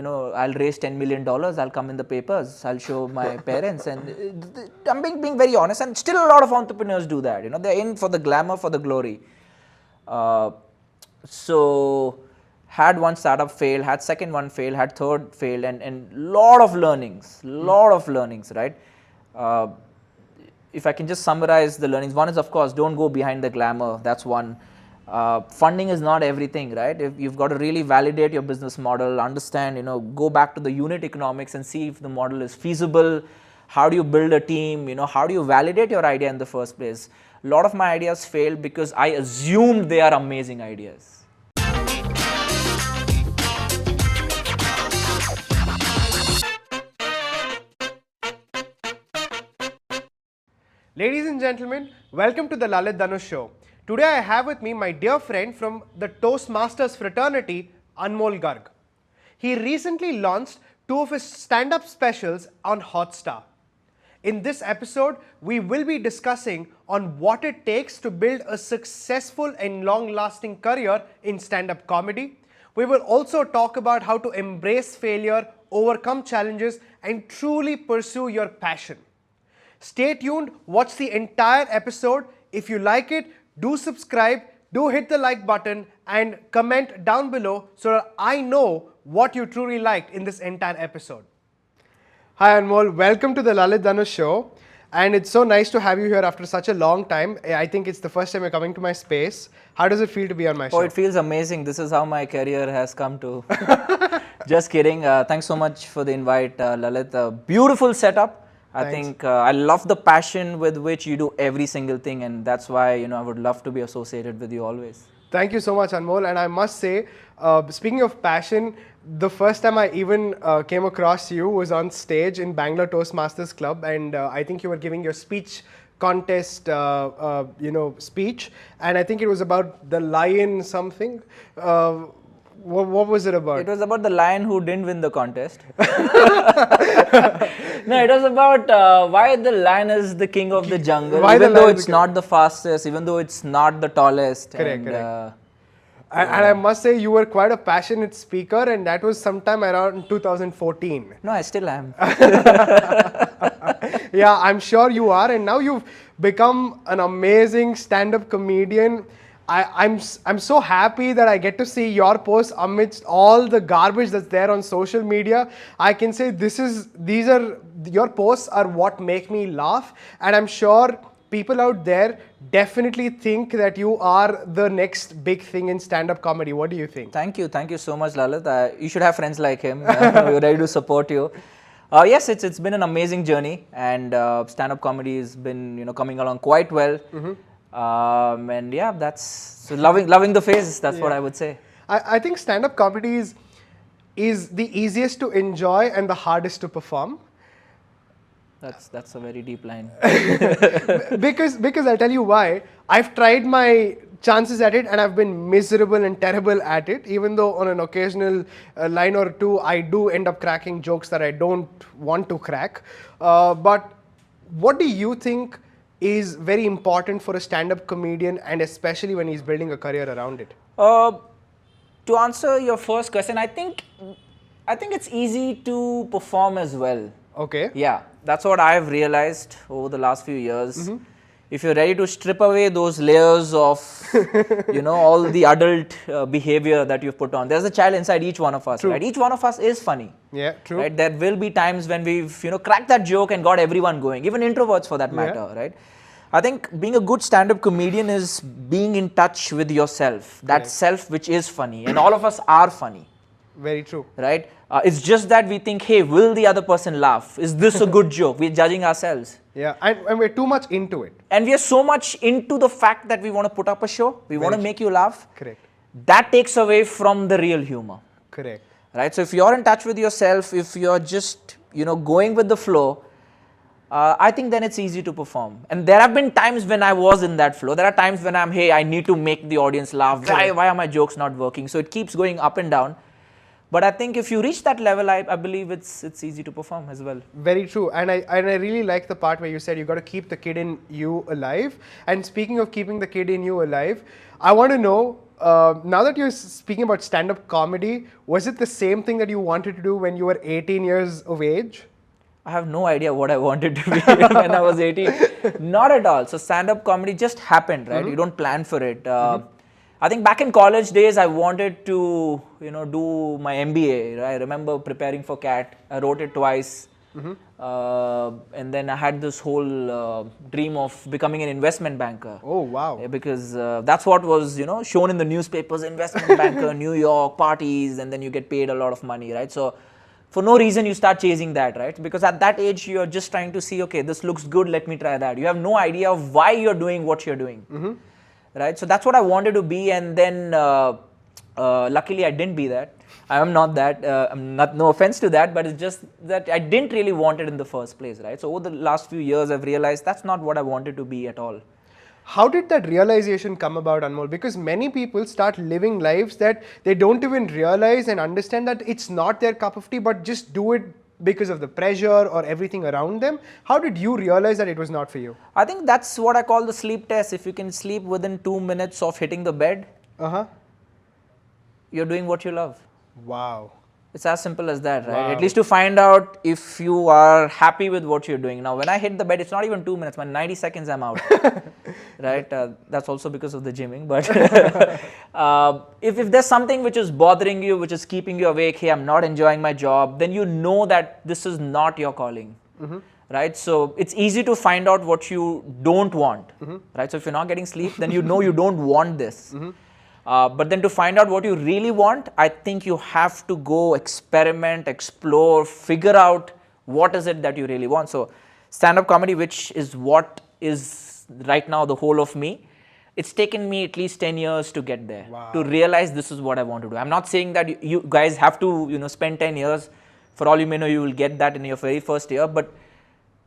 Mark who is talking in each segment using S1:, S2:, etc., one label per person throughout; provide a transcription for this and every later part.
S1: I'll raise $10 million, I'll come in the papers, I'll show my parents, and I'm being very honest, and still a lot of entrepreneurs do that. They're in for the glamour, for the glory. So had one startup fail, had second one fail, had third fail, and lot of learnings, right? If I can just summarize the learnings, one is, of course, don't go behind the glamour. That's one. Funding is not everything, right? If you've got to really validate your business model, understand, go back to the unit economics and see if the model is feasible. How do you build a team? How do you validate your idea in the first place? A lot of my ideas failed because I assumed they are amazing ideas.
S2: Ladies and gentlemen, welcome to the Lalith Dhanush Show. Today I have with me my dear friend from the Toastmasters fraternity, Anmol Garg. He recently launched 2 of his stand-up specials on Hotstar. In this episode, we will be discussing on what it takes to build a successful and long-lasting career in stand-up comedy. We will also talk about how to embrace failure, overcome challenges, and truly pursue your passion. Stay tuned, watch the entire episode. If you like it, do subscribe, do hit the like button and comment down below so that I know what you truly liked in this entire episode. Hi Anmol, welcome to the Lalith Dhanush Show, and it's so nice to have you here after such a long time. I think it's the first time you're coming to my space. How does it feel to be on my show?
S1: Oh, it feels amazing. This is how my career has come to. Just kidding. Thanks so much for the invite, Lalith. Beautiful setup. I think I love the passion with which you do every single thing, and that's why I would love to be associated with you always.
S2: Thank you so much, Anmol. And I must say, speaking of passion, the first time I even came across you was on stage in Bangalore Toastmasters Club, and I think you were giving your speech contest, speech, and I think it was about the lion something. What was it about?
S1: It was about the lion who didn't win the contest. No, it was about why the lion is the king of the jungle, even though it's not the fastest, even though it's not the tallest.
S2: Correct. And I must say, you were quite a passionate speaker, and that was sometime around 2014.
S1: No, I still am.
S2: Yeah, I'm sure you are, and now you've become an amazing stand-up comedian. I'm so happy that I get to see your posts amidst all the garbage that's there on social media. I can say your posts are what make me laugh, and I'm sure people out there definitely think that you are the next big thing in stand-up comedy. What do you think?
S1: Thank you so much, Lalith. You should have friends like him. We're ready to support you. Yes, it's been an amazing journey, and stand-up comedy has been coming along quite well. And yeah, that's so loving the phase. That's what I would say.
S2: I think stand-up comedy is the easiest to enjoy and the hardest to perform.
S1: That's a very deep line.
S2: because I'll tell you why. I've tried my chances at it and I've been miserable and terrible at it. Even though on an occasional line or two, I do end up cracking jokes that I don't want to crack. But what do you think is very important for a stand-up comedian, and especially when he's building a career around it?
S1: To answer your first question, I think it's easy to perform as well.
S2: Okay.
S1: Yeah, that's what I've realized over the last few years. If you're ready to strip away those layers of, all the adult behavior that you've put on, there's a child inside each one of us, right? Each one of us is funny.
S2: Yeah, true.
S1: Right? There will be times when we've, cracked that joke and got everyone going, even introverts for that matter, right? I think being a good stand-up comedian is being in touch with yourself, that self which is funny, and all of us are funny.
S2: Very true.
S1: Right? It's just that we think, hey, will the other person laugh? Is this a good joke? We're judging ourselves.
S2: Yeah, and we're too much into it.
S1: And we are so much into the fact that we want to put up a show, we want to make you laugh.
S2: Correct.
S1: That takes away from the real humor.
S2: Correct.
S1: Right? So if you're in touch with yourself, if you're just, going with the flow, I think then it's easy to perform. And there have been times when I was in that flow. There are times when I need to make the audience laugh. Why are my jokes not working? So it keeps going up and down. But I think if you reach that level, I believe it's easy to perform as well.
S2: Very true. And I really like the part where you said you got to keep the kid in you alive. And speaking of keeping the kid in you alive, I want to know now that you're speaking about stand-up comedy, was it the same thing that you wanted to do when you were 18 years of age?
S1: I have no idea what I wanted to be when I was 18. Not at all. So stand-up comedy just happened, right? You don't plan for it. I think back in college days, I wanted to, do my MBA. Right? I remember preparing for CAT. I wrote it twice. And then I had this whole dream of becoming an investment banker.
S2: Oh, wow.
S1: Because that's what was, shown in the newspapers, investment banker, New York, parties, and then you get paid a lot of money, right? So for no reason you start chasing that, right? Because at that age, you're just trying to see, okay, this looks good, let me try that. You have no idea of why you're doing what you're doing, right? So that's what I wanted to be, and then luckily I didn't be that. I am not that, no offense to that, but it's just that I didn't really want it in the first place, right? So over the last few years, I've realized that's not what I wanted to be at all.
S2: How did that realization come about, Anmol? Because many people start living lives that they don't even realize and understand that it's not their cup of tea, but just do it because of the pressure or everything around them. How did you realize that it was not for you?
S1: I think that's what I call the sleep test. If you can sleep within 2 minutes of hitting the bed, you're doing what you love.
S2: Wow.
S1: It's as simple as that, right?
S2: Wow.
S1: At least to find out if you are happy with what you're doing. Now, when I hit the bed, it's not even 2 minutes, man. 90 seconds, I'm out, right? That's also because of the gymming. But if there's something which is bothering you, which is keeping you awake, hey, I'm not enjoying my job, then you know that this is not your calling, right? So it's easy to find out what you don't want, right? So if you're not getting sleep, then you know you don't want this. But then to find out what you really want, I think you have to go experiment, explore, figure out what is it that you really want. So stand-up comedy, which is what is right now the whole of me, it's taken me at least 10 years to get there, to realize this is what I want to do. I'm not saying that you guys have to, spend 10 years. For all you may know, you will get that in your very first year, but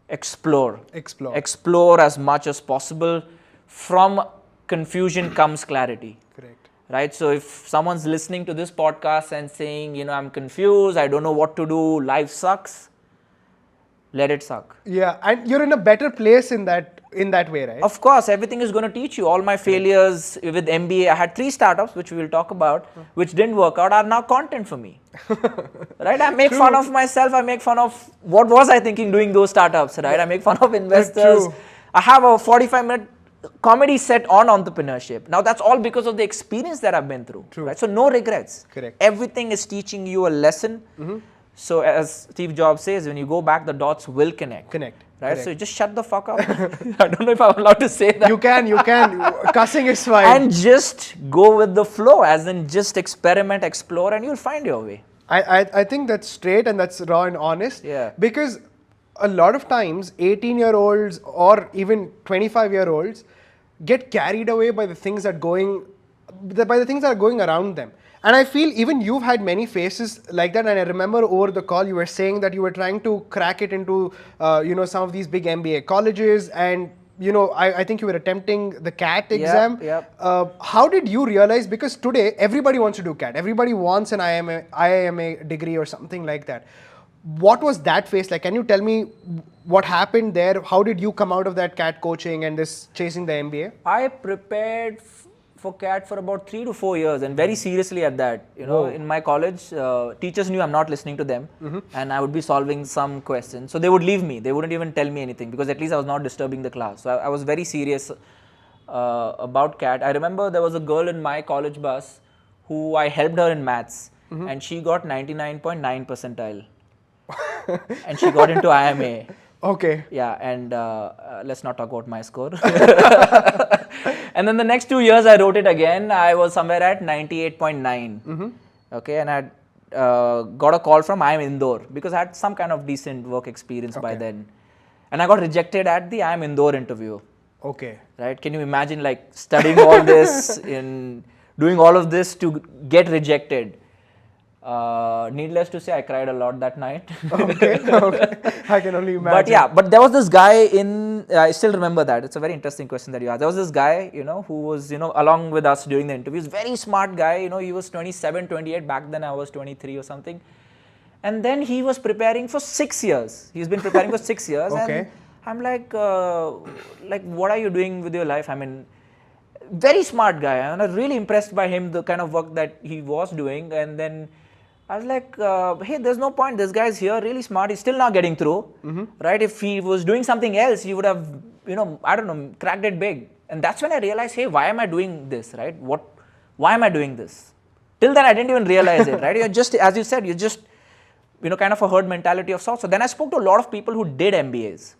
S1: explore. Explore as much as possible. From confusion comes clarity.
S2: Correct.
S1: Right? So if someone's listening to this podcast and saying, I'm confused, I don't know what to do, life sucks, let it suck.
S2: Yeah, and you're in a better place in that way, right?
S1: Of course, everything is going to teach you. All my failures with MBA, I had 3 startups, which we will talk about, which didn't work out, are now content for me. Right? I make fun of myself, I make fun of what was I thinking doing those startups, right? I make fun of investors. I have a 45-minute comedy set on entrepreneurship. Now that's all because of the experience that I've been through. Right? So no regrets.
S2: Correct.
S1: Everything is teaching you a lesson. So as Steve Jobs says, when you go back, the dots will connect. Right?
S2: Correct.
S1: So just shut the fuck up. I don't know if I'm allowed to say that.
S2: You can. Cussing is fine.
S1: And just go with the flow, as in just experiment, explore, and you'll find your way.
S2: I think that's straight and that's raw and honest.
S1: Yeah.
S2: Because a lot of times 18-year-olds or even 25-year-olds get carried away by the things that are going around them. And I feel even you've had many phases like that. And I remember over the call you were saying that you were trying to crack it into some of these big MBA colleges, and I think you were attempting the CAT exam. How did you realize, because today everybody wants to do CAT, everybody wants an IIMA degree or something like that. What was that phase like? Can you tell me what happened there? How did you come out of that CAT coaching and this chasing the MBA?
S1: I prepared for CAT for about 3 to 4 years, and very seriously at that. In my college, teachers knew I'm not listening to them, and I would be solving some questions. So they would leave me. They wouldn't even tell me anything, because at least I was not disturbing the class. So I was very serious about CAT. I remember there was a girl in my college bus who I helped her in maths, and she got 99.9 percentile. And she got into IMA.
S2: Okay.
S1: Yeah, and let's not talk about my score. And then the next 2 years I wrote it again. I was somewhere at 98.9. Okay, and I got a call from IIM Indore, because I had some kind of decent work experience by then. And I got rejected at the IIM Indore interview.
S2: Okay.
S1: Right? Can you imagine, like, studying all this, doing all of this to get rejected? Needless to say, I cried a lot that night.
S2: Okay. I can only imagine.
S1: But there was this guy I still remember that. It's a very interesting question that you asked. There was this guy, who was, along with us during the interviews, very smart guy, he was 27, 28, back then I was 23 or something. And then he was preparing for 6 years. He's been preparing for 6 years.
S2: Okay.
S1: And I'm like, what are you doing with your life? I mean, very smart guy, and I was really impressed by him, the kind of work that he was doing. And then I was like, hey, there's no point. This guy's here, really smart. He's still not getting through, right? If he was doing something else, he would have, I don't know, cracked it big. And that's when I realized, hey, why am I doing this, right? Why am I doing this? Till then, I didn't even realize it, right? You're just, as you said, you're just, kind of a herd mentality of sorts. So then I spoke to a lot of people who did MBAs.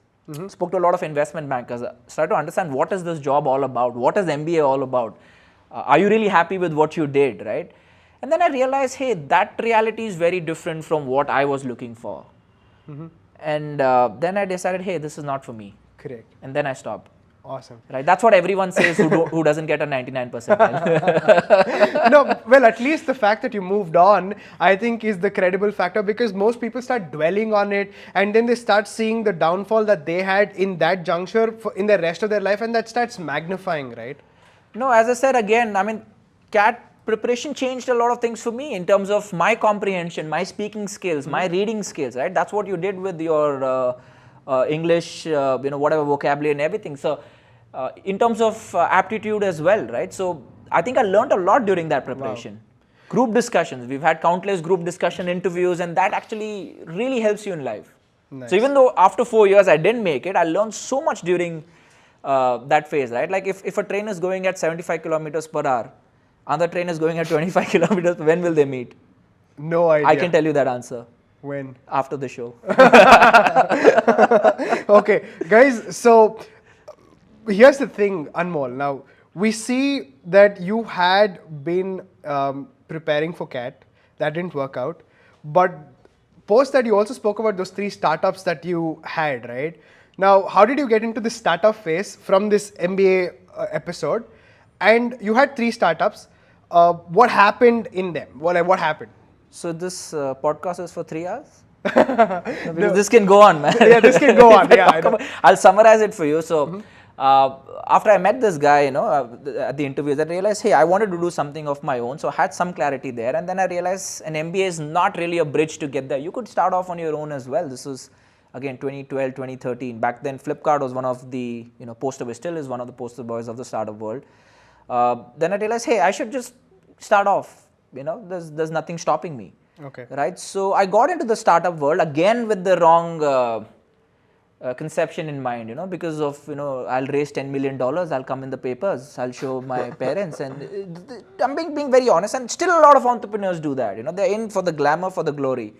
S1: Spoke to a lot of investment bankers, started to understand what is this job all about, what is MBA all about, are you really happy with what you did, right? And then I realized, hey, that reality is very different from what I was looking for. And then I decided, hey, this is not for me.
S2: Correct.
S1: And then I stopped.
S2: Awesome.
S1: Right, that's what everyone says who doesn't get a 99%.
S2: No, well, at least the fact that you moved on, I think, is the credible factor, because most people start dwelling on it and then they start seeing the downfall that they had in that juncture in the rest of their life, and that starts magnifying, right?
S1: No, as I said again, I mean, CAT preparation changed a lot of things for me in terms of my comprehension, my speaking skills, my reading skills, right? That's what you did with your English, whatever vocabulary and everything. So, in terms of aptitude as well, right? So, I think I learned a lot during that preparation. Wow. Group discussions, we've had countless group discussion interviews, and that actually really helps you in life. Nice. So, even though after 4 years I didn't make it, I learned so much during that phase, right? Like if a train is going at 75 kilometers per hour, another train is going at 25 kilometers, when will they meet?
S2: No idea.
S1: I can tell you that answer.
S2: When?
S1: After the show.
S2: Okay, guys, so here's the thing, Anmol. Now, we see that you had been preparing for CAT. That didn't work out. But post that, you also spoke about those 3 startups that you had, right? Now, how did you get into the startup phase from this MBA episode? And you had 3 startups. What happened in them? What happened?
S1: So this podcast is for 3 hours? No. This can go on, man.
S2: Yeah, this can go on. Yeah,
S1: I'll summarize it for you. So after I met this guy, at the interviews, I realized, hey, I wanted to do something of my own. So I had some clarity there. And then I realized an MBA is not really a bridge to get there. You could start off on your own as well. This was, again, 2012, 2013. Back then, Flipkart was one of the, poster boys, still is one of the poster boys of the startup world. Then I realized, hey, I should just start off. There's nothing stopping me.
S2: Okay.
S1: Right. So I got into the startup world again with the wrong conception in mind. Because of I'll raise $10 million. I'll come in the papers. I'll show my parents, and I'm being very honest. And still a lot of entrepreneurs do that. They're in for the glamour, for the glory.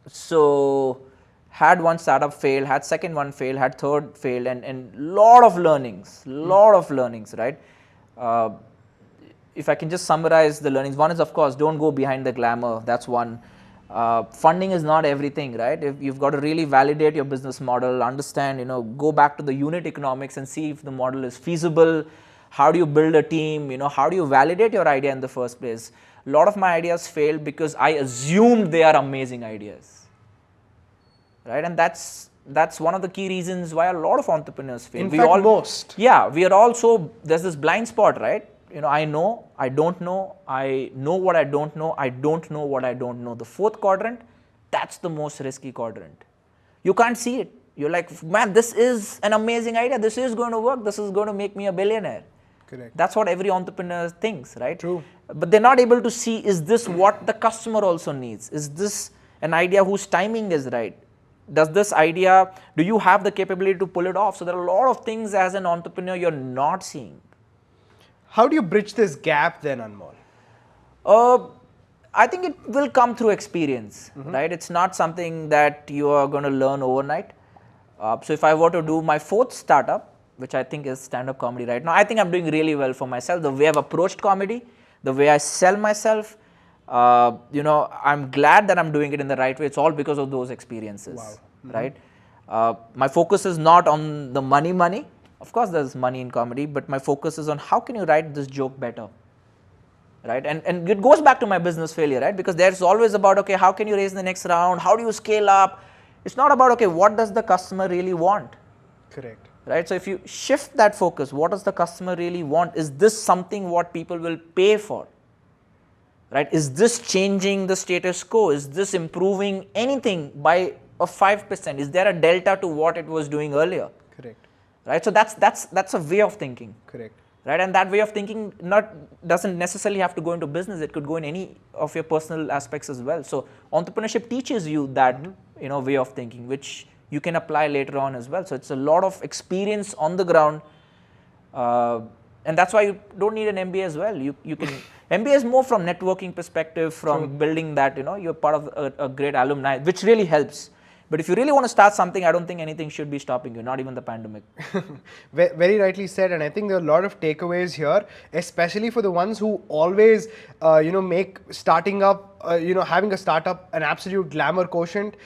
S1: So had one startup fail, had second one fail, had third fail, and lot of learnings, right? If I can just summarize the learnings, one is, of course, don't go behind the glamour. That's one. Funding is not everything, right? If you've got to really validate your business model, understand, go back to the unit economics and see if the model is feasible. How do you build a team? How do you validate your idea in the first place? A lot of my ideas failed because I assumed they are amazing ideas, right? And that's one of the key reasons why a lot of entrepreneurs fail.
S2: In fact, most.
S1: Yeah, we are also, there's this blind spot, right? I know, I don't know, I know what I don't know, I don't know what I don't know. The 4th quadrant, that's the most risky quadrant. You can't see it. You're like, man, this is an amazing idea. This is going to work. This is going to make me a billionaire.
S2: Correct.
S1: That's what every entrepreneur thinks, right?
S2: True.
S1: But they're not able to see, is this what the customer also needs? Is this an idea whose timing is right? Does this idea, do you have the capability to pull it off? So there are a lot of things as an entrepreneur you're not seeing.
S2: How do you bridge this gap then, Anmol?
S1: I think it will come through experience, right? It's not something that you are going to learn overnight. So if I were to do my 4th startup, which I think is Standup Comedy right now, I think I'm doing really well for myself. The way I've approached comedy, the way I sell myself, I'm glad that I'm doing it in the right way. It's all because of those experiences, right? My focus is not on the money. Of course, there's money in comedy, but my focus is on how can you write this joke better, right? And it goes back to my business failure, right? Because there's always about, okay, how can you raise the next round? How do you scale up? It's not about, okay, what does the customer really want?
S2: Correct.
S1: Right? So if you shift that focus, what does the customer really want? Is this something what people will pay for? Right? Is this changing the status quo? Is this improving anything by a 5%? Is there a delta to what it was doing earlier?
S2: Correct.
S1: right? So that's a way of thinking.
S2: Correct.
S1: Right, and that way of thinking doesn't necessarily have to go into business. It could go in any of your personal aspects as well. So entrepreneurship teaches you that way of thinking, which you can apply later on as well. So it's a lot of experience on the ground, and that's why you don't need an MBA as well. You can MBA is more from networking perspective, from building that you're part of a great alumni, which really helps. But if you really want to start something, I don't think anything should be stopping you, not even the pandemic.
S2: Very rightly said, and I think there are a lot of takeaways here, especially for the ones who always, make starting up, having a startup an absolute glamour quotient.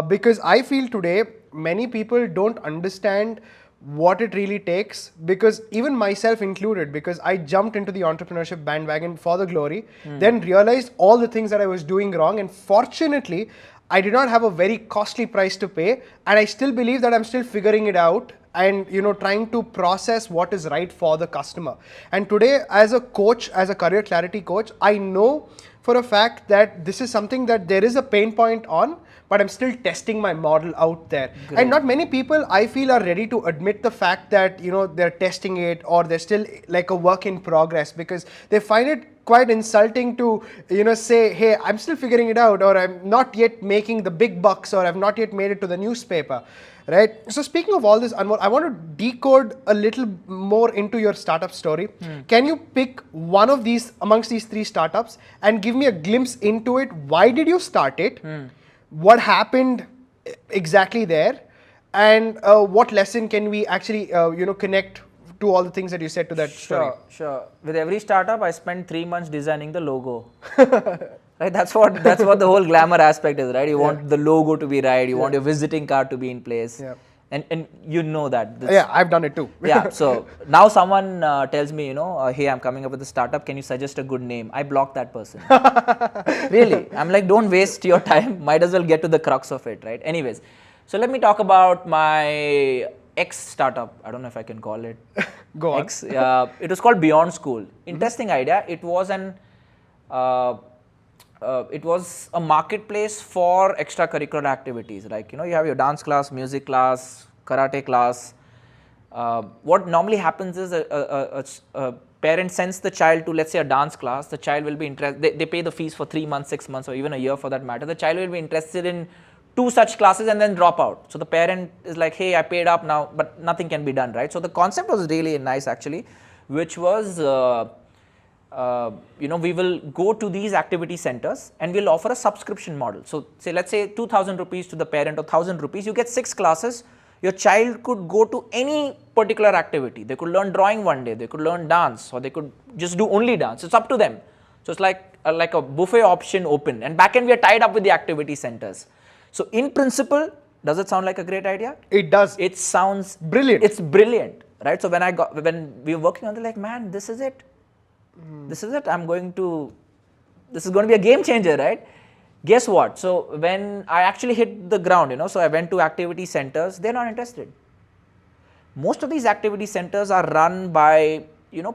S2: Because I feel today many people don't understand what it really takes, because even myself included, because I jumped into the entrepreneurship bandwagon for the glory, then realized all the things that I was doing wrong, and fortunately, I did not have a very costly price to pay, and I still believe that I'm still figuring it out and trying to process what is right for the customer. And today, as a coach, as a career clarity coach, I know for a fact that this is something that there is a pain point on, but I'm still testing my model out there. Great. And not many people, I feel, are ready to admit the fact that they're testing it, or they're still like a work in progress, because they find it quite insulting to say, hey, I'm still figuring it out, or I'm not yet making the big bucks, or I've not yet made it to the newspaper, right? So speaking of all this, Anmol, I want to decode a little more into your startup story. Can you pick one of these amongst these three startups and give me a glimpse into it? Why did you start it? What happened exactly there? And what lesson can we actually connect to all the things that you said to that story?
S1: Sure. With every startup, I spent 3 months designing the logo. Right, that's what the whole glamour aspect is, right? You want the logo to be right, you want your visiting card to be in place, and you know that.
S2: I've done it too.
S1: So now someone tells me, hey, I'm coming up with a startup, can you suggest a good name? I block that person. Really, I'm like, don't waste your time, might as well get to the crux of it, right? Anyways, so let me talk about my X startup. I don't know if I can call it.
S2: Go on.
S1: X. It was called Beyond School. Interesting idea. It was a marketplace for extracurricular activities. Like you have your dance class, music class, karate class. What normally happens is a parent sends the child to, let's say, a dance class. The child will be interested. They pay the fees for 3 months, 6 months, or even a year for that matter. The child will be interested in 2 such classes and then drop out. So the parent is like, hey, I paid up now, but nothing can be done, right? So the concept was really nice actually, which was, we will go to these activity centers and we'll offer a subscription model. So let's say 2,000 rupees to the parent or 1,000 rupees, you get 6 classes. Your child could go to any particular activity. They could learn drawing one day, they could learn dance, or they could just do only dance. It's up to them. So it's like a buffet option open, and back end we are tied up with the activity centers. So in principle, does it sound like a great idea?
S2: It does.
S1: It sounds
S2: brilliant.
S1: It's brilliant, right? So when we were working on it, like, man, this is it. This is it. This is going to be a game changer, right? Guess what? So when I actually hit the ground, so I went to activity centers, they're not interested. Most of these activity centers are run by,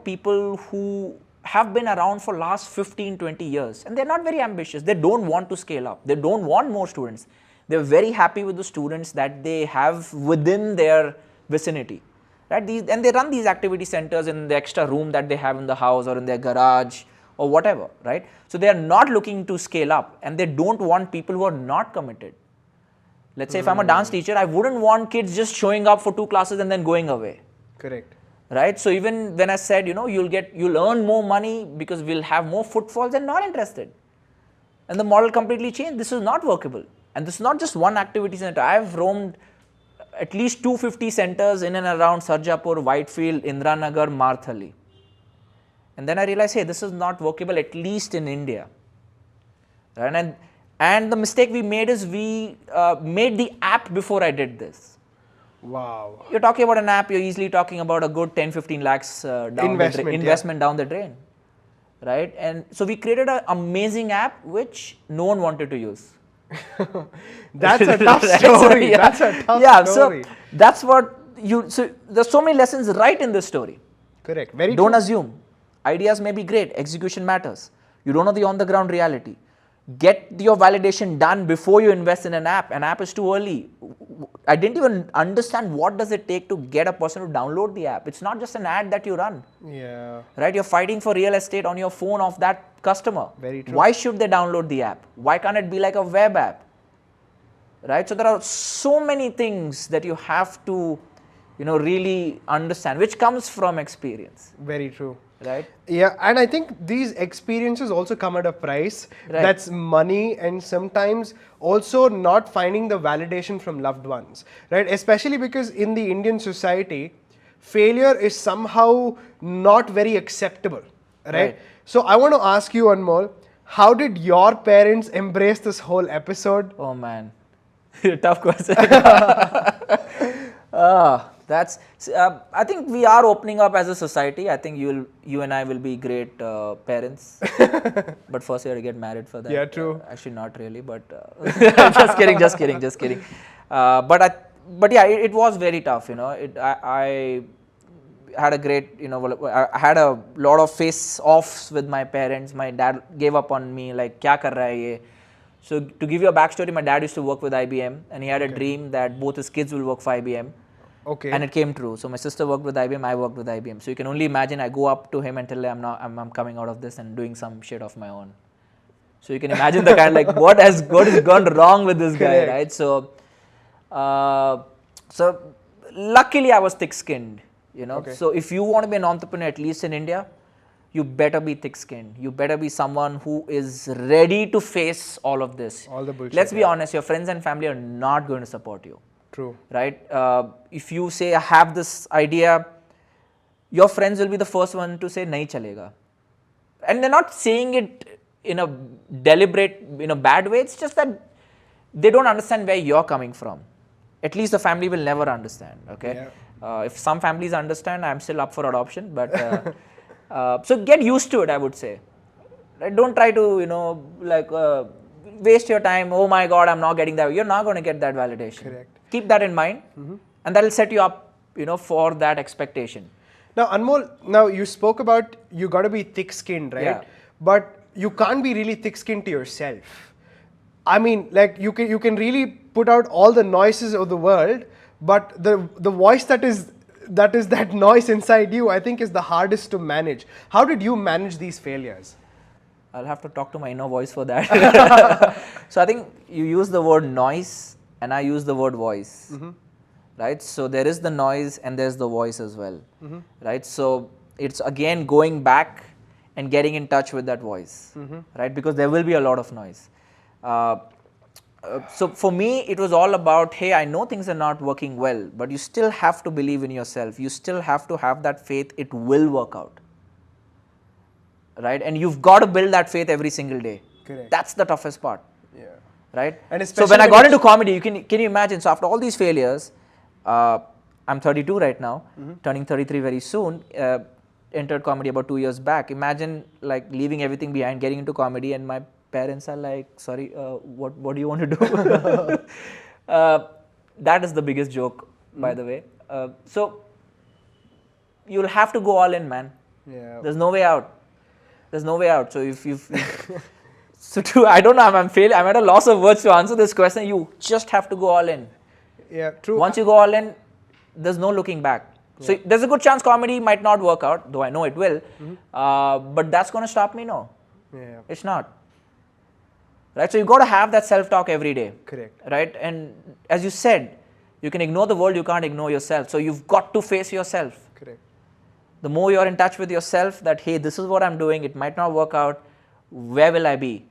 S1: people who have been around for last 15, 20 years, and they're not very ambitious. They don't want to scale up. They don't want more students. They're very happy with the students that they have within their vicinity, right? And they run these activity centers in the extra room that they have in the house or in their garage or whatever, right? So they are not looking to scale up, and they don't want people who are not committed. Let's say if I'm a dance teacher, I wouldn't want kids just showing up for 2 classes and then going away.
S2: Correct.
S1: Right? So even when I said, you'll earn more money because we'll have more footfalls, they're not interested. And the model completely changed. This is not workable. And this is not just one activity center. I've roamed at least 250 centers in and around Sarjapur, Whitefield, Indranagar, Marthali. And then I realized, hey, this is not workable, at least in India. Right? And the mistake we made is we made the app before I did this.
S2: Wow.
S1: You're talking about an app, you're easily talking about a good 10-15 lakhs investment down the drain. Right? And so we created an amazing app which no one wanted to use.
S2: That's a tough story. That's a tough story.
S1: So that's what so there's so many lessons right in this story.
S2: Correct. Very
S1: Don't
S2: true.
S1: assume. Ideas may be great, execution matters. You don't know the on-the-ground reality. Get your validation done before you invest in an app. An app is too early. I didn't even understand what does it take to get a person to download the app. It's not just an ad that you run.
S2: Yeah.
S1: Right? You're fighting for real estate on your phone of that customer.
S2: Very true.
S1: Why should they download the app? Why can't it be like a web app? Right? So there are so many things that you have to, really understand, which comes from experience.
S2: Very true.
S1: Right?
S2: Yeah, and I think these experiences also come at a price.
S1: Right.
S2: That's money, and sometimes also not finding the validation from loved ones, right? Especially because in the Indian society, failure is somehow not very acceptable, right? So I want to ask you, Anmol, how did your parents embrace this whole episode?
S1: Oh man, tough question. I think we are opening up as a society. I think you and I will be great parents. But first you have to get married for that.
S2: Yeah, true.
S1: Actually, not really, but just kidding. But yeah, it was very tough. I had a great, I had a lot of face-offs with my parents. My dad gave up on me, like, kya kar raha hai ye? So to give you a backstory, my dad used to work with IBM, and he had a dream that both his kids will work for IBM.
S2: Okay.
S1: And it came true. So my sister worked with IBM, I worked with IBM. So you can only imagine, I go up to him and tell him I'm coming out of this and doing some shit of my own. So you can imagine the kind, like, what has gone wrong with this guy, right? So luckily I was thick-skinned,
S2: Okay.
S1: So if you want to be an entrepreneur, at least in India, you better be thick-skinned. You better be someone who is ready to face all of this.
S2: All the bullshit.
S1: Let's be honest, your friends and family are not going to support you.
S2: True.
S1: Right? If you say, I have this idea, your friends will be the first one to say, nahi chalega. And they're not saying it in a deliberate, bad way. It's just that they don't understand where you're coming from. At least the family will never understand. Okay.
S2: Yeah.
S1: If some families understand, I'm still up for adoption. But so get used to it, I would say. Right? Don't try to, waste your time. Oh my God, I'm not getting that. You're not going to get that validation.
S2: Correct.
S1: Keep that in mind, and that will set you up, for that expectation.
S2: Now, Anmol, now you spoke about you got to be thick-skinned, right?
S1: Yeah.
S2: But you can't be really thick-skinned to yourself. I mean, like you can really put out all the noises of the world, but the voice that is that noise inside you, I think, is the hardest to manage. How did you manage these failures?
S1: I'll have to talk to my inner voice for that. So I think you use the word noise, and I use the word voice. Right? So there is the noise and there's the voice as well. Right? So it's again going back and getting in touch with that voice. Right? Because there will be a lot of noise. So for me, it was all about, hey, I know things are not working well, but you still have to believe in yourself. You still have to have that faith it will work out. Right? And you've got to build that faith every single day.
S2: Correct.
S1: That's the toughest part.
S2: Yeah.
S1: Right?
S2: And
S1: so when I got into comedy, can you imagine? So after all these failures, I'm 32 right now, turning 33 very soon. Entered comedy about 2 years back. Imagine like leaving everything behind, getting into comedy, and my parents are like, "Sorry, what do you want to do?" That is the biggest joke, by the way. So you'll have to go all in, man.
S2: Yeah.
S1: There's no way out. There's no way out. So I don't know. I'm failing. I'm at a loss of words to answer this question. You just have to go all in.
S2: Yeah, true.
S1: Once you go all in, there's no looking back. So there's a good chance comedy might not work out, though I know it will. But that's going to stop me? No.
S2: Yeah.
S1: It's not. Right? So you got to have that self-talk every day.
S2: Correct.
S1: Right? And as you said, you can ignore the world, you can't ignore yourself. So you've got to face yourself.
S2: Correct.
S1: The more you're in touch with yourself, that, hey, this is what I'm doing, it might not work out, where will I be?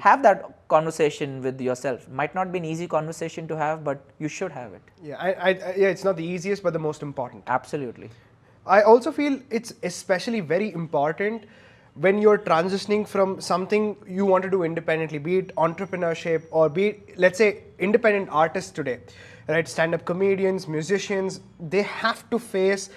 S1: Have that conversation with yourself. Might not be an easy conversation to have, but you should have it.
S2: Yeah, yeah, it's not the easiest, but the most important.
S1: Absolutely.
S2: I also feel it's especially very important when you're transitioning from something you want to do independently, be it entrepreneurship or be it, let's say, independent artists today, right? Stand-up comedians, musicians, they have to face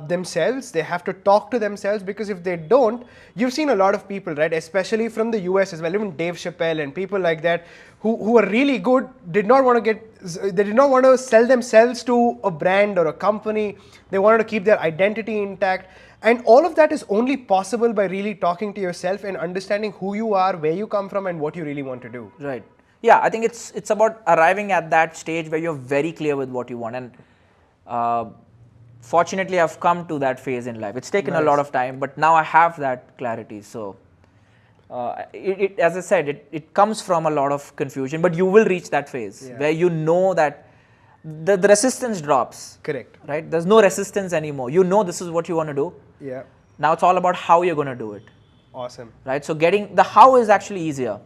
S2: themselves, they have to talk to themselves, because if they don't, you've seen a lot of people, right, especially from the US as well, even Dave Chappelle and people like that who are really good, they did not want to sell themselves to a brand or a company. They wanted to keep their identity intact, and all of that is only possible by really talking to yourself and understanding who you are, where you come from, and what you really want to do.
S1: Right. Yeah, I think it's about arriving at that stage where you're very clear with what you want. And fortunately, I've come to that phase in life. It's taken a lot of time, but now I have that clarity. So, as I said, it comes from a lot of confusion, but you will reach that phase where you know that the resistance drops.
S2: Correct.
S1: Right? There's no resistance anymore. You know this is what you want to do.
S2: Yeah.
S1: Now it's all about how you're going to do it.
S2: Awesome.
S1: Right? So getting the how is actually easier.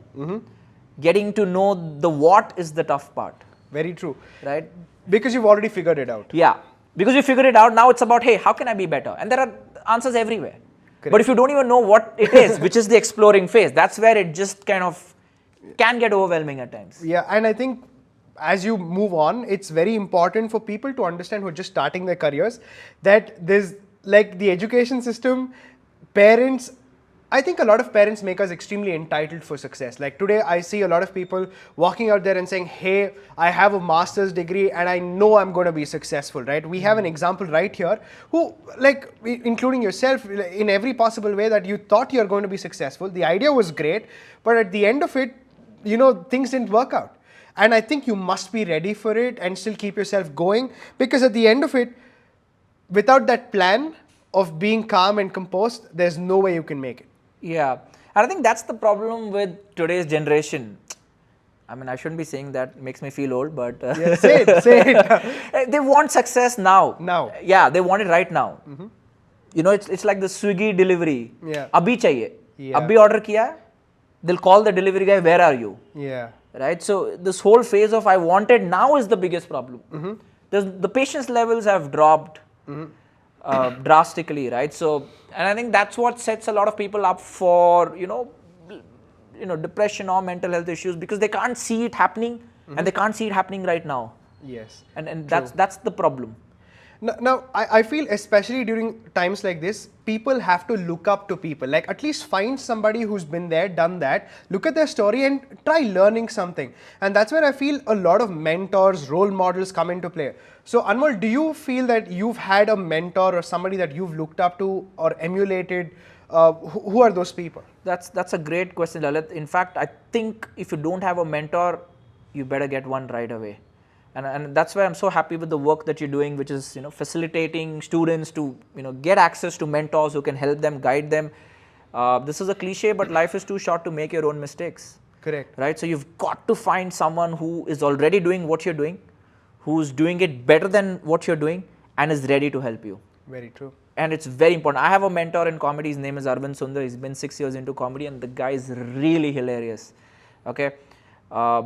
S1: Getting to know the what is the tough part.
S2: Very true.
S1: Right?
S2: Because you've already figured it out.
S1: Yeah. Because you figured it out, now it's about, hey, how can I be better? And there are answers everywhere. Correct. But if you don't even know what it is, which is the exploring phase, that's where it just kind of can get overwhelming at times.
S2: Yeah, and I think as you move on, it's very important for people to understand who are just starting their careers that there's like the education system, parents, I think a lot of parents make us extremely entitled for success. Like today, I see a lot of people walking out there and saying, hey, I have a master's degree and I know I'm going to be successful, right? We have an example right here who, like, including yourself, in every possible way that you thought you're going to be successful. The idea was great, but at the end of it, you know, things didn't work out. And I think you must be ready for it and still keep yourself going, because at the end of it, without that plan of being calm and composed, there's no way you can make it.
S1: Yeah, and I think that's the problem with today's generation. I mean, I shouldn't be saying that, it makes me feel old, but
S2: yeah, say it.
S1: They want success now.
S2: Now.
S1: Yeah, they want it right now. You know, it's like the Swiggy delivery.
S2: Yeah.
S1: Abhi chahiye.
S2: Yeah.
S1: Abhi order kiya, they'll call the delivery guy, where are you?
S2: Yeah.
S1: Right? So this whole phase of I wanted now is the biggest problem. The patience levels have dropped drastically, right? So, and I think that's what sets a lot of people up for, you know, depression or mental health issues, because they can't see it happening and they can't see it happening right now.
S2: Yes.
S1: And that's the problem.
S2: Now, I feel especially during times like this, people have to look up to people. Like at least find somebody who's been there, done that, look at their story and try learning something. And that's where I feel a lot of mentors, role models come into play. So Anmol, do you feel that you've had a mentor or somebody that you've looked up to or emulated? Who are those people?
S1: That's a great question, Lalith. In fact, I think if you don't have a mentor, you better get one right away. And that's why I'm so happy with the work that you're doing, which is, you know, facilitating students to, you know, get access to mentors who can help them, guide them. This is a cliche, but life is too short to make your own mistakes.
S2: Correct.
S1: Right? So you've got to find someone who is already doing what you're doing, who's doing it better than what you're doing, and is ready to help you.
S2: Very true.
S1: And it's very important. I have a mentor in comedy. His name is Arvind Sundar. He's been 6 years into comedy, and the guy is really hilarious. Okay.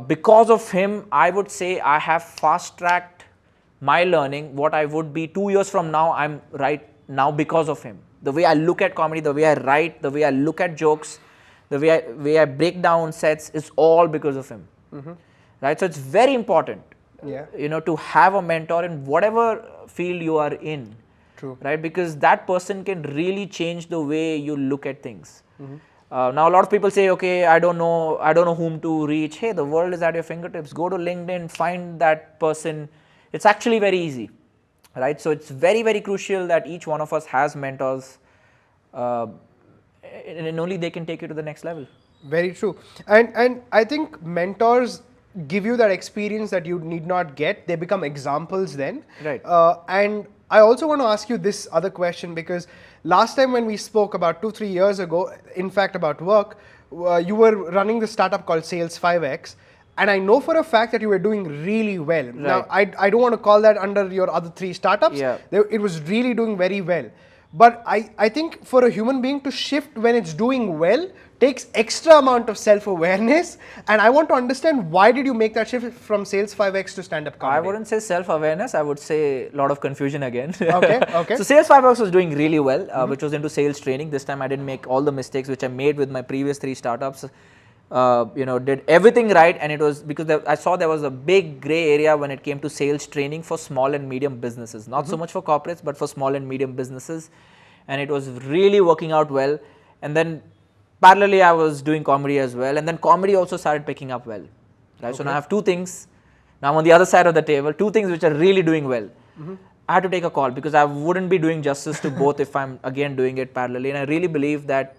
S1: Because of him, I would say I have fast-tracked my learning. What I would be 2 years from now, I'm right now because of him. The way I look at comedy, the way I write, the way I look at jokes, the way I break down sets is all because of him. Right? So it's very important, you know, to have a mentor in whatever field you are in.
S2: True.
S1: Right? Because that person can really change the way you look at things. Now a lot of people say, okay, I don't know whom to reach. Hey, the world is at your fingertips. Go to LinkedIn, find that person. It's actually very easy, right? So it's very, very crucial that each one of us has mentors, and only they can take you to the next level.
S2: Very true. And I think mentors give you that experience that you need not get. They become examples then.
S1: Right.
S2: And I also want to ask you this other question, because last time when we spoke about 2-3 years ago, in fact about work, you were running the startup called Sales 5X, and I know for a fact that you were doing really well. Right. Now, I don't want to call that under your other 3 startups.
S1: Yeah.
S2: It was really doing very well. But I think for a human being to shift when it's doing well takes extra amount of self-awareness, and I want to understand, why did you make that shift from Sales 5X to Standup Comedy?
S1: I wouldn't say self-awareness, I would say a lot of confusion again.
S2: Okay.
S1: So Sales 5X was doing really well, which was into sales training. This time I didn't make all the mistakes which I made with my previous 3 startups. You know, did everything right, and it was because I saw there was a big gray area when it came to sales training for small and medium businesses. Not so much for corporates, but for small and medium businesses. And it was really working out well. And then parallelly, I was doing comedy as well, and then comedy also started picking up well. Right? Okay. So now I have 2 things. Now I'm on the other side of the table, 2 things which are really doing well. I had to take a call because I wouldn't be doing justice to both if I'm again doing it parallelly. And I really believe that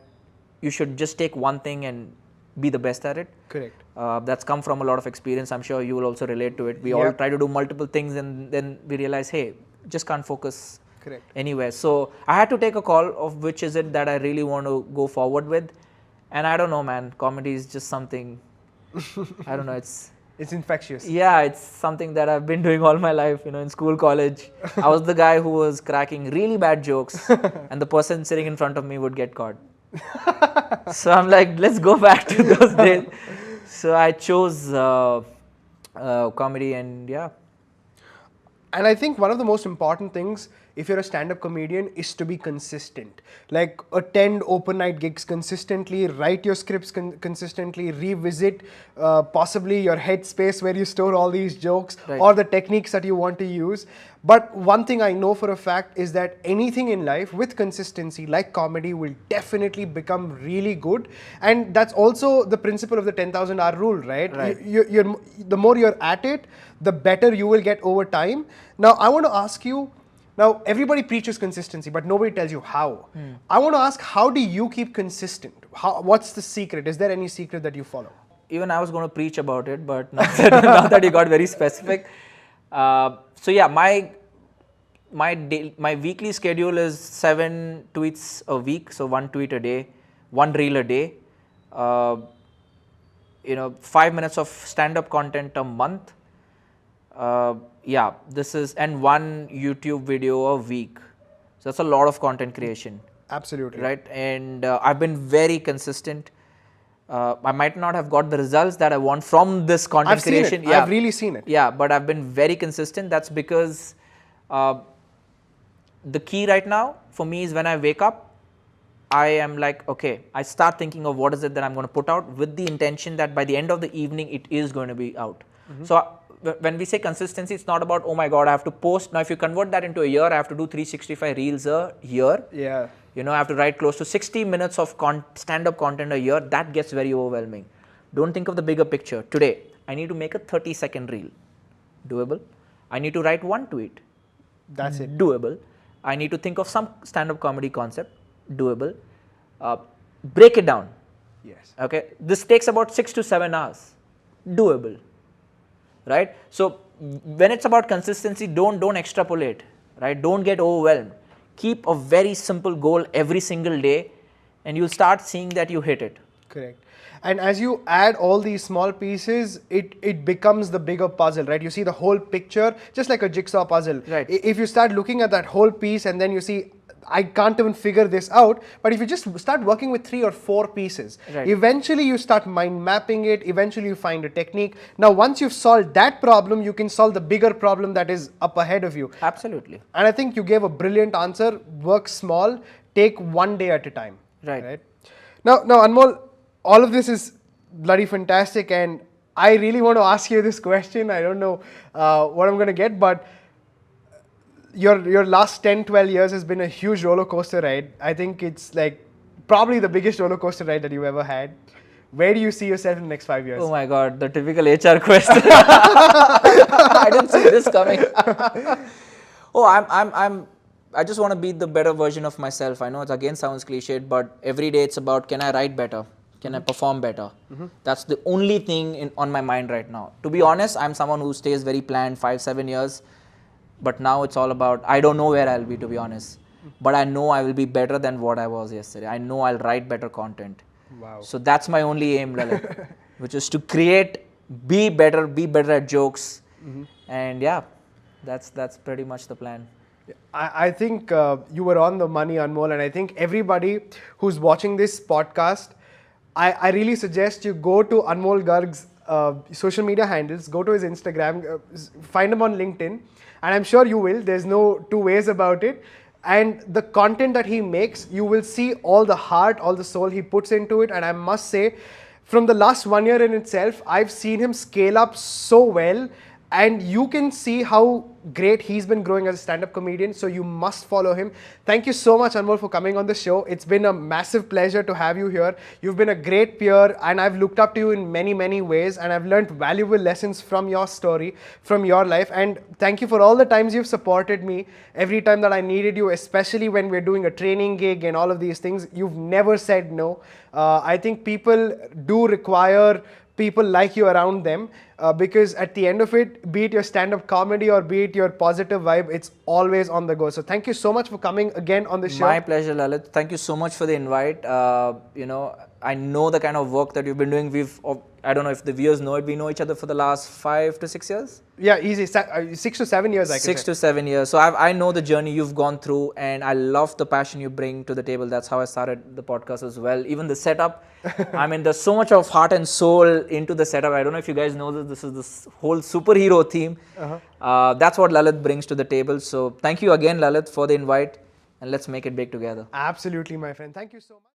S1: you should just take one thing and be the best at it.
S2: Correct.
S1: That's come from a lot of experience. I'm sure you will also relate to it. We all try to do multiple things and then we realize, hey, just can't focus anywhere. So I had to take a call of which is it that I really want to go forward with. And I don't know, man, comedy is just something, I don't know, it's
S2: infectious.
S1: Yeah, it's something that I've been doing all my life, in school, college. I was the guy who was cracking really bad jokes and the person sitting in front of me would get caught. So I'm like, let's go back to those days. So I chose comedy and yeah.
S2: And I think one of the most important things if you're a stand-up comedian is to be consistent. Like attend open night gigs consistently, write your scripts consistently, revisit possibly your headspace where you store all these jokes or the techniques that you want to use. But one thing I know for a fact is that anything in life with consistency like comedy will definitely become really good. And that's also the principle of the 10,000 hour rule, right? The more you're at it, the better you will get over time. Now, I want to ask you, now everybody preaches consistency, but nobody tells you how. I want to ask, how do you keep consistent? What's the secret? Is there any secret that you follow?
S1: Even I was going to preach about it, but now that you got very specific. So yeah, my weekly schedule is 7 tweets a week, so 1 tweet a day, 1 reel a day. 5 minutes of stand-up content a month. And 1 YouTube video a week. So that's a lot of content creation.
S2: Absolutely.
S1: Right? And I've been very consistent. I might not have got the results that I want from this content creation.
S2: Yeah. I've really seen it.
S1: Yeah, but I've been very consistent. That's because the key right now for me is when I wake up, I am like, okay, I start thinking of what is it that I'm going to put out with the intention that by the end of the evening, it is going to be out. So when we say consistency, it's not about, oh my God, I have to post. Now, if you convert that into a year, I have to do 365 reels a year.
S2: Yeah.
S1: I have to write close to 60 minutes of stand-up content a year. That gets very overwhelming. Don't think of the bigger picture. Today, I need to make a 30-second reel. Doable. I need to write 1 tweet.
S2: That's it.
S1: Doable. I need to think of some stand-up comedy concept. Doable. Break it down.
S2: Yes.
S1: Okay. This takes about 6 to 7 hours. Doable. Right? So when it's about consistency, don't extrapolate. Right? Don't get overwhelmed. Keep a very simple goal every single day and you'll start seeing that you hit it.
S2: Correct. And as you add all these small pieces, it becomes the bigger puzzle, right? You see the whole picture, just like a jigsaw puzzle.
S1: Right.
S2: If you start looking at that whole piece and then you see, I can't even figure this out, but if you just start working with 3 or 4 pieces, eventually you start mind mapping it, eventually you find a technique. Now, once you've solved that problem, you can solve the bigger problem that is up ahead of you.
S1: Absolutely.
S2: And I think you gave a brilliant answer. Work small, take 1 day at a time.
S1: Right.
S2: Now, Anmol, all of this is bloody fantastic, and I really want to ask you this question. I don't know what I'm going to get, but your last 10, 12 years has been a huge roller coaster ride. I think it's like probably the biggest roller coaster ride that you've ever had. Where do you see yourself in the next 5 years?
S1: Oh my God, the typical HR question. I didn't see this coming. I just want to be the better version of myself. I know it again sounds cliched, but every day it's about, can I write better? Can I perform better? That's the only thing on my mind right now. To be honest, I'm someone who stays very planned 5-7 years. But now it's all about, I don't know where I'll be, to be honest. But I know I will be better than what I was yesterday. I know I'll write better content.
S2: Wow.
S1: So that's my only aim, Lalith, which is to create, be better at jokes. And yeah, that's pretty much the plan.
S2: I think you were on the money, Anmol, and I think everybody who's watching this podcast, I really suggest you go to Anmol Garg's social media handles, go to his Instagram, find him on LinkedIn. And I'm sure you will. There's no 2 ways about it. And the content that he makes, you will see all the heart, all the soul he puts into it. And I must say, from the last 1 year in itself, I've seen him scale up so well. And you can see how great he's been growing as a stand-up comedian, so you must follow him. Thank you so much, Anmol, for coming on the show. It's been a massive pleasure to have you here. You've been a great peer, and I've looked up to you in many, many ways, and I've learned valuable lessons from your story, from your life. And thank you for all the times you've supported me every time that I needed you, especially when we're doing a training gig and all of these things. You've never said no. I think people do require people like you around them, because at the end of it, be it your stand-up comedy or be it your positive vibe, it's always on the go. So thank you so much for coming again on the show.
S1: My pleasure, Lalith. Thank you so much for the invite. I know the kind of work that you've been doing. I don't know if the viewers know it, we know each other for the last 5 to 6 years?
S2: Yeah, easy. 6 to 7 years, I can say.
S1: 6 to 7 years. So I know the journey you've gone through, and I love the passion you bring to the table. That's how I started the podcast as well. Even the setup, I mean, there's so much of heart and soul into the setup. I don't know if you guys know this is this whole superhero theme. That's what Lalith brings to the table. So thank you again, Lalith, for the invite, and let's make it big together.
S2: Absolutely, my friend. Thank you so much.